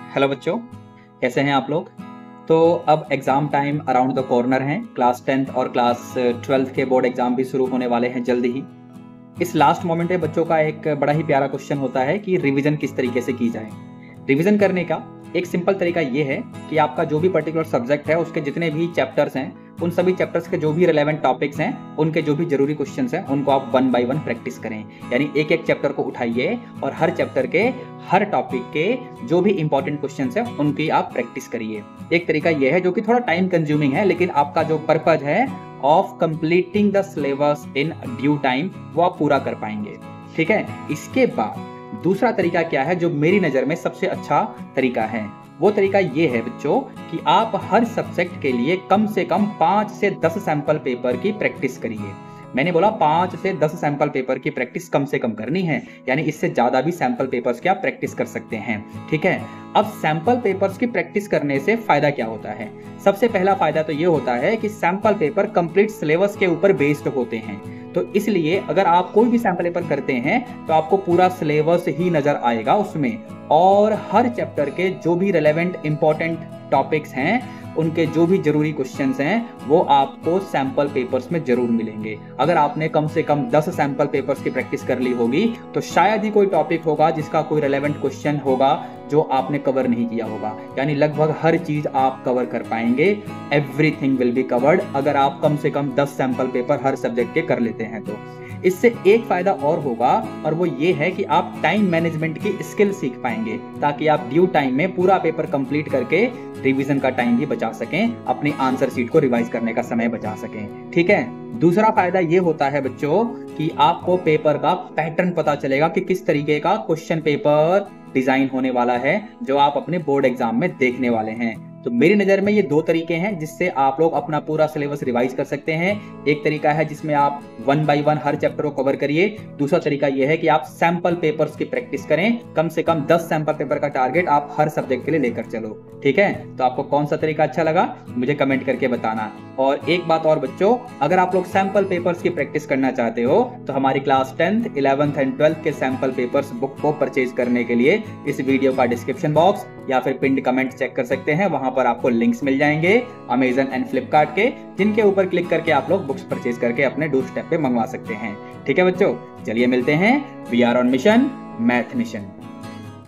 Hello बच्चों, कैसे हैं आप लोग। तो अब exam time around the corner है। क्लास 10th और क्लास 12th के बोर्ड एग्ज़ाम भी शुरू होने वाले हैं जल्दी ही। इस लास्ट मोमेंट पे बच्चों का एक बड़ा ही प्यारा क्वेश्चन होता है कि रिवीजन किस तरीके से की जाए। रिवीजन करने का एक सिंपल तरीका ये है कि आपका जो भी पर्टिकुलर सब्जेक्ट है उसके जितने भी चैप्टर्स हैं, उन सभी चैप्टर्स के जो भी रिलेवेंट टॉपिक्स हैं, उनके जो भी जरूरी क्वेश्चंस हैं, उनको आप 1 बाय 1 प्रैक्टिस करें। यानी एक एक चैप्टर को उठाइए और हर चैप्टर के हर टॉपिक के जो भी इंपॉर्टेंट क्वेश्चंस हैं उनकी आप प्रैक्टिस करिए। एक तरीका यह है जो कि थोड़ा टाइम कंज्यूमिंग है, लेकिन आपका जो पर्पज है of completing the syllabus in due time वो आप पूरा कर पाएंगे। ठीक है। इसके बाद दूसरा तरीका क्या है जो मेरी नज़र में सबसे अच्छा तरीका है, वो तरीका ये है बच्चों कि आप हर सब्जेक्ट के लिए कम से कम 5 से 10 सैंपल पेपर की प्रैक्टिस करिए। मैंने बोला 5 से 10 सैंपल पेपर की प्रैक्टिस कम से कम करनी है, यानी इससे ज़्यादा भी सैंपल पेपर्स की आप प्रैक्टिस कर सकते हैं। ठीक है। अब सैंपल पेपर्स की प्रैक्टिस करने से फ़ायदा क्या होता है? सबसे पहला फ़ायदा तो ये होता है कि सैंपल पेपर कंप्लीट सिलेबस के ऊपर बेस्ड होते हैं। तो इसलिए अगर आप कोई भी सैंपल पेपर करते हैं तो आपको पूरा सिलेबस ही नज़र आएगा उसमें, और हर चैप्टर के जो भी रिलेवेंट इंपॉर्टेंट टॉपिक्स हैं, उनके जो भी जरूरी क्वेश्चंस हैं वो आपको सैंपल पेपर्स में जरूर मिलेंगे। अगर आपने कम से कम 10 सैंपल पेपर्स की प्रैक्टिस कर ली होगी तो शायद ही कोई टॉपिक होगा जिसका कोई रिलेवेंट क्वेश्चन होगा जो आपने कवर नहीं किया होगा। यानी लगभग हर चीज आप कवर कर पाएंगे। एवरीथिंग विल बी कवर्ड अगर आप कम से कम 10 सैंपल पेपर हर सब्जेक्ट के कर लेते हैं तो। इससे एक फायदा और होगा, और वो ये है कि आप टाइम मैनेजमेंट की स्किल सीख पाएंगे, ताकि आप ड्यू टाइम में पूरा पेपर कंप्लीट करके रिवीजन का टाइम भी बचा सकें, अपनी आंसर शीट को रिवाइज करने का समय बचा सकें। ठीक है। दूसरा फायदा ये होता है बच्चों कि आपको पेपर का पैटर्न पता चलेगा कि किस तरीके का क्वेश्चन पेपर डिजाइन होने वाला है जो आप अपने बोर्ड एग्जाम में देखने वाले हैं। तो मेरी नज़र में ये दो तरीके हैं जिससे आप लोग अपना पूरा सिलेबस रिवाइज कर सकते हैं। एक तरीका है जिसमें आप 1 बाय 1 हर चैप्टर को कवर करिए। दूसरा तरीका ये है कि आप सैंपल पेपर्स की प्रैक्टिस करें। कम से कम 10 सैंपल पेपर का टारगेट आप हर सब्जेक्ट के लिए लेकर चलो। ठीक है। तो आपको कौन सा तरीका अच्छा लगा मुझे कमेंट करके बताना। और एक बात और बच्चों, अगर आप लोग सैंपल पेपर्स की प्रैक्टिस करना चाहते हो तो हमारी class 10th, 11th and 12th के सैंपल पेपर्स बुक को परचेज करने के लिए इस वीडियो का डिस्क्रिप्शन बॉक्स या फिर पिन्ड कमेंट चेक कर सकते हैं। वहां पर आपको लिंक्स मिल जाएंगे अमेजन एंड फ्लिपकार्ट के, जिनके ऊपर क्लिक करके आप लोग बुक्स परचेज करके अपने डोर स्टेप पे मंगवा सकते हैं। ठीक है बच्चों, चलिए मिलते हैं। We are on mission math mission.